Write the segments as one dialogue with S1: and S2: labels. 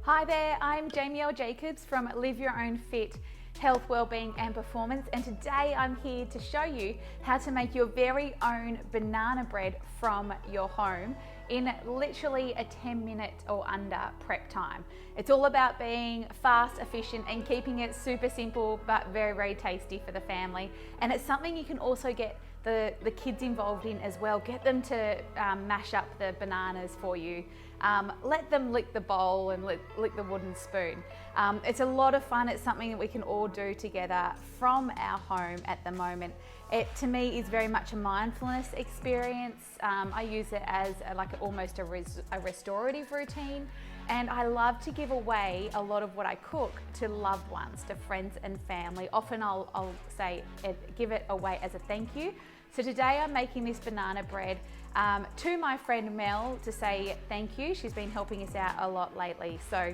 S1: Hi there, I'm Jamie L. Jacobs from Live Your Own Fit, Health, Wellbeing and Performance, and today I'm here to show you how to make your very own banana bread from your home in literally a 10-minute or under prep time. It's all about being fast, efficient and keeping it super simple but very, very tasty for the family. And it's something you can also get the kids involved in as well. Get them to mash up the bananas for you. Let them lick the bowl and lick the wooden spoon. It's a lot of fun. It's something that we can all do together from our home at the moment. It, to me, is very much a mindfulness experience. I use it as almost a restorative routine. And I love to give away a lot of what I cook to loved ones, to friends and family. Often I'll give it away as a thank you. So today I'm making this banana bread to my friend Mel to say thank you. She's been helping us out a lot lately. So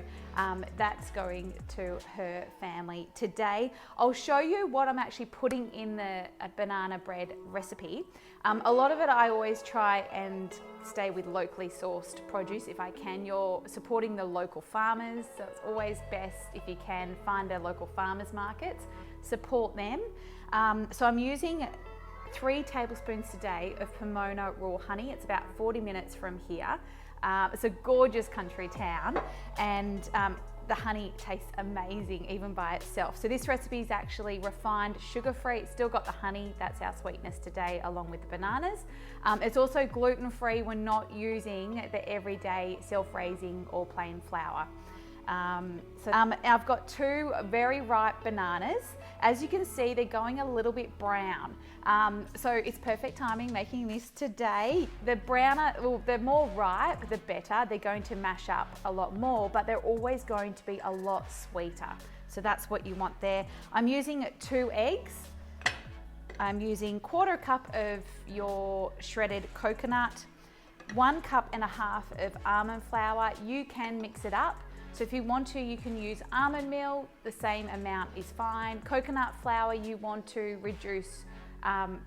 S1: that's going to her family today. I'll show you what I'm actually putting in the banana bread recipe. A lot of it I always try and stay with locally sourced produce if I can. You're supporting the local farmers, so it's always best if you can find a local farmers markets, support them. So I'm using 3 tablespoons today of Pomona raw honey. It's about 40 minutes from here. It's a gorgeous country town, and the honey tastes amazing even by itself. So this recipe is actually refined, sugar-free. It's still got the honey, that's our sweetness today, along with the bananas. It's also gluten-free. We're not using the everyday self-raising or plain flour. I've got 2 very ripe bananas. As you can see, they're going a little bit brown. So it's perfect timing making this today. The more ripe, the better. They're going to mash up a lot more, but they're always going to be a lot sweeter. So that's what you want there. I'm using 2 eggs. I'm using 1/4 cup of your shredded coconut, 1.5 cups of almond flour. You can mix it up. So if you want to, you can use almond meal, the same amount is fine. Coconut flour, you want to reduce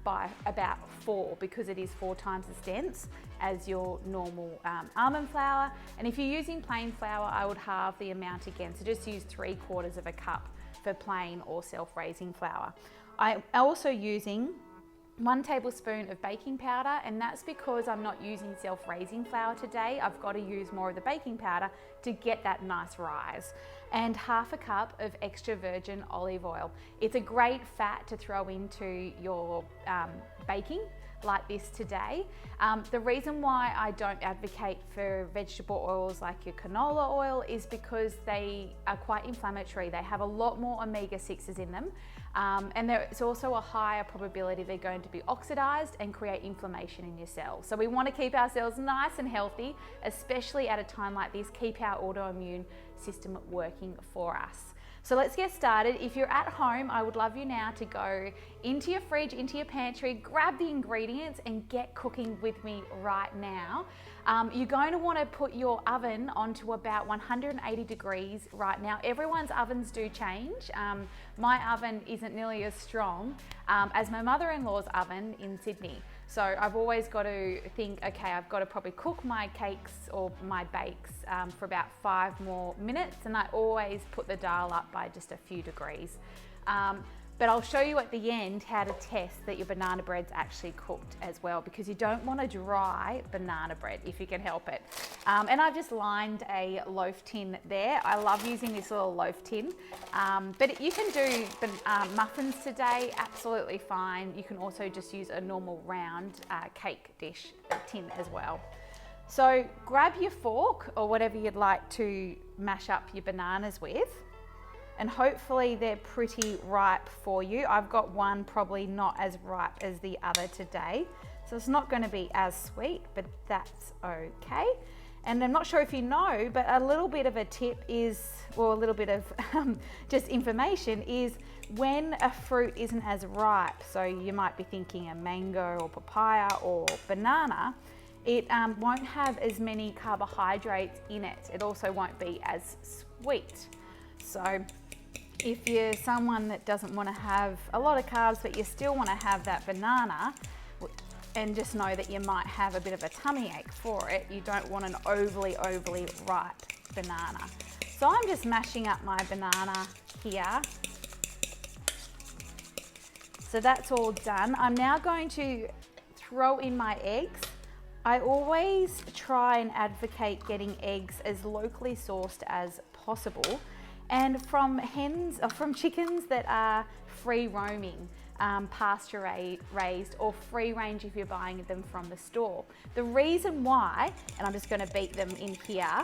S1: by about 4 because it is 4 times as dense as your normal almond flour. And if you're using plain flour, I would halve the amount again. So just use 3/4 cup for plain or self-raising flour. I'm also using 1 tablespoon of baking powder, and that's because I'm not using self-raising flour today. I've got to use more of the baking powder to get that nice rise. And 1/2 cup of extra virgin olive oil. It's a great fat to throw into your baking like this today. The reason why I don't advocate for vegetable oils like your canola oil is because they are quite inflammatory. They have a lot more omega-6s in them. And there's also a higher probability they're going to be oxidized and create inflammation in your cells. So we want to keep ourselves nice and healthy, especially at a time like this, keep our autoimmune system working for us. So let's get started. If you're at home, I would love you now to go into your fridge, into your pantry, grab the ingredients and get cooking with me right now. You're going to want to put your oven onto about 180 degrees right now. Everyone's ovens do change. My oven isn't nearly as strong as my mother-in-law's oven in Sydney. So I've always got to think, okay, I've got to probably cook my cakes or my bakes for about 5 more minutes, and I always put the dial up by just a few degrees. But I'll show you at the end how to test that your banana bread's actually cooked as well, because you don't want a dry banana bread if you can help it. And I've just lined a loaf tin there. I love using this little loaf tin. But you can do muffins today, absolutely fine. You can also just use a normal round cake dish tin as well. So grab your fork or whatever you'd like to mash up your bananas with. And hopefully they're pretty ripe for you. I've got one probably not as ripe as the other today. So it's not going to be as sweet, but that's okay. And I'm not sure if you know, but a little bit of a tip is, or a little bit of just information is when a fruit isn't as ripe, so you might be thinking a mango or papaya or banana, it won't have as many carbohydrates in it. It also won't be as sweet. So if you're someone that doesn't want to have a lot of carbs, but you still want to have that banana, and just know that you might have a bit of a tummy ache for it, you don't want an overly ripe banana. So I'm just mashing up my banana here. So that's all done. I'm now going to throw in my eggs. I always try and advocate getting eggs as locally sourced as possible, and from chickens that are free roaming, pasture raised, or free range if you're buying them from the store. The reason why, and I'm just going to beat them in here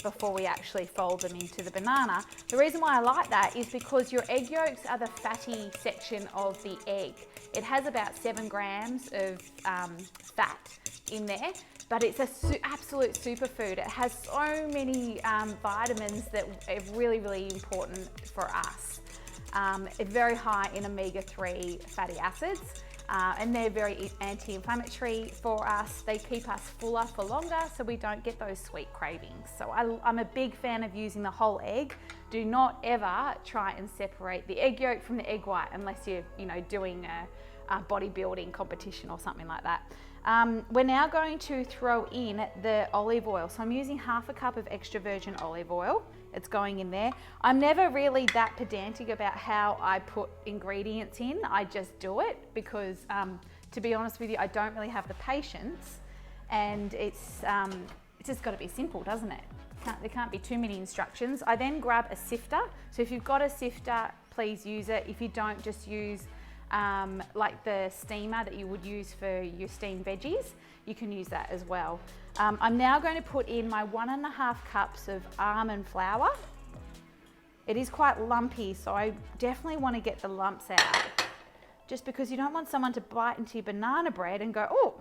S1: before we actually fold them into the banana. The reason why I like that is because your egg yolks are the fatty section of the egg. It has about 7 grams of fat in there, but it's an absolute superfood. It has so many vitamins that are really, really important for us. It's very high in omega-3 fatty acids. And they're very anti-inflammatory for us. They keep us fuller for longer, so we don't get those sweet cravings. So I'm a big fan of using the whole egg. Do not ever try and separate the egg yolk from the egg white unless you're doing a bodybuilding competition or something like that. We're now going to throw in the olive oil. So I'm using 1/2 cup of extra virgin olive oil. It's going in there. I'm never really that pedantic about how I put ingredients in. I just do it because, to be honest with you, I don't really have the patience, and it's just got to be simple, doesn't it? There can't be too many instructions. I then grab a sifter. So if you've got a sifter, please use it. If you don't, just use like the steamer that you would use for your steamed veggies. You can use that as well. I'm now going to put in my 1.5 cups of almond flour. It is quite lumpy, so I definitely want to get the lumps out, just because you don't want someone to bite into your banana bread and go, oh,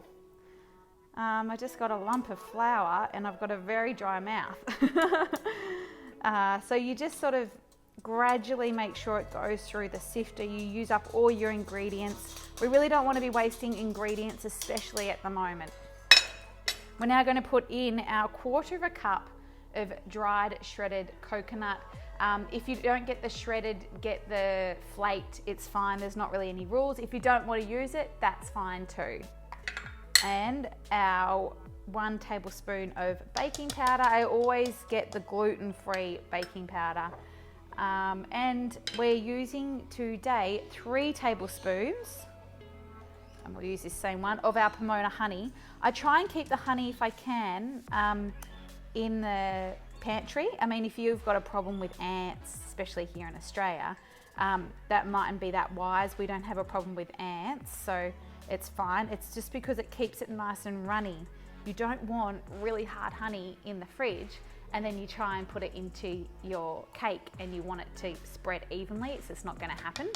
S1: I just got a lump of flour and I've got a very dry mouth. So you just sort of gradually make sure it goes through the sifter. You use up all your ingredients. We really don't want to be wasting ingredients, especially at the moment. We're now going to put in our 1/4 cup of dried shredded coconut. If you don't get the shredded, get the flaked, it's fine. There's not really any rules. If you don't want to use it, that's fine too. And our 1 tablespoon of baking powder. I always get the gluten-free baking powder. And we're using today 3 tablespoons, and we'll use this same one, of our Pomona honey. I try and keep the honey, if I can, in the pantry. I mean, if you've got a problem with ants, especially here in Australia, that mightn't be that wise. We don't have a problem with ants, so it's fine. It's just because it keeps it nice and runny. You don't want really hard honey in the fridge and then you try and put it into your cake and you want it to spread evenly. It's just not going to happen.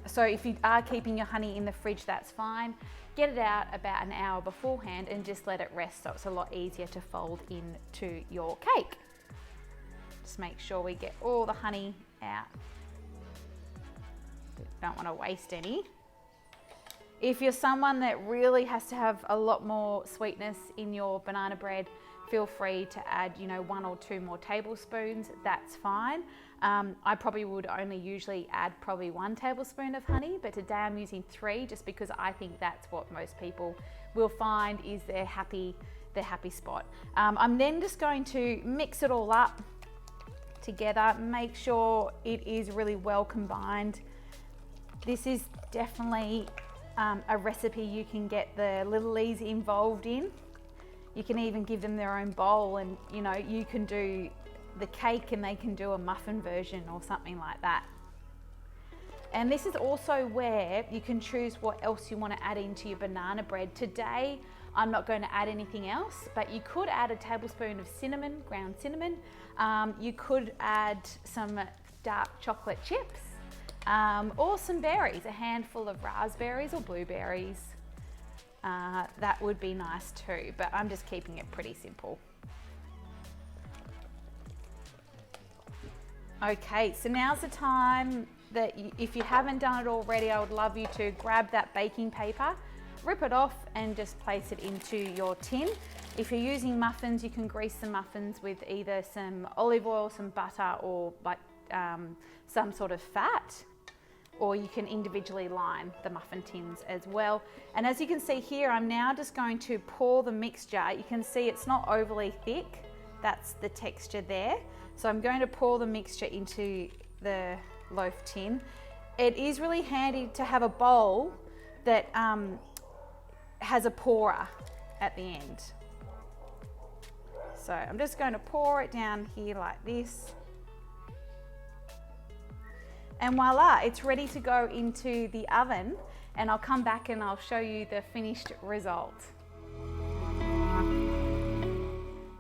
S1: So if you are keeping your honey in the fridge, that's fine. Get it out about an hour beforehand and just let it rest so it's a lot easier to fold into your cake. Just make sure we get all the honey out. Don't want to waste any. If you're someone that really has to have a lot more sweetness in your banana bread, feel free to add, 1 or 2 more tablespoons. That's fine. I probably would only usually add probably 1 tablespoon of honey, but today I'm using 3 just because I think that's what most people will find is their happy spot. I'm then just going to mix it all up together, make sure it is really well combined. This is definitely a recipe you can get the littlies involved in. You can even give them their own bowl and you can do the cake and they can do a muffin version or something like that. And this is also where you can choose what else you want to add into your banana bread. Today, I'm not going to add anything else, but you could add a tablespoon of cinnamon, ground cinnamon. You could add some dark chocolate chips or some berries, a handful of raspberries or blueberries. That would be nice too, but I'm just keeping it pretty simple. Okay, so now's the time that if you haven't done it already, I would love you to grab that baking paper, rip it off and just place it into your tin. If you're using muffins, you can grease the muffins with either some olive oil, some butter, or like some sort of fat, or you can individually line the muffin tins as well. And as you can see here, I'm now just going to pour the mixture. You can see it's not overly thick. That's the texture there. So I'm going to pour the mixture into the loaf tin. It is really handy to have a bowl that has a pourer at the end. So I'm just going to pour it down here like this. And voila, it's ready to go into the oven, and I'll come back and I'll show you the finished result.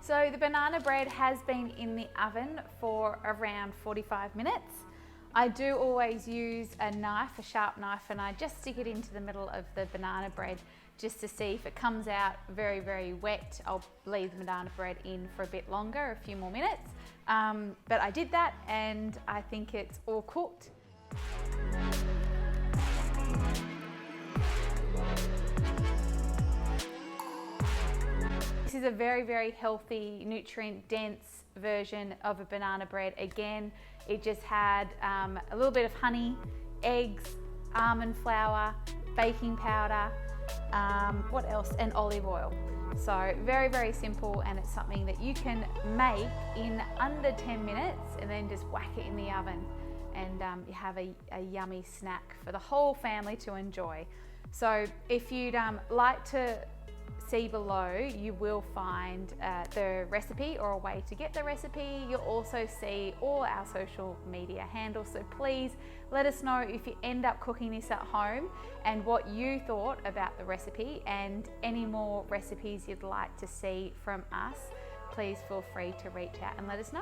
S1: So the banana bread has been in the oven for around 45 minutes. I do always use a knife, a sharp knife, and I just stick it into the middle of the banana bread just to see if it comes out very, very wet. I'll leave the banana bread in for a bit longer, a few more minutes. But I did that and I think it's all cooked. This is a very, very healthy, nutrient-dense version of a banana bread. Again, it just had a little bit of honey, eggs, almond flour, baking powder, what else? And olive oil. So very, very simple, and it's something that you can make in under 10 minutes and then just whack it in the oven, and you have a yummy snack for the whole family to enjoy. So if you'd like to see below, you will find the recipe or a way to get the recipe. You'll also see all our social media handles, so please let us know if you end up cooking this at home and what you thought about the recipe, and any more recipes you'd like to see from us, please feel free to reach out and let us know.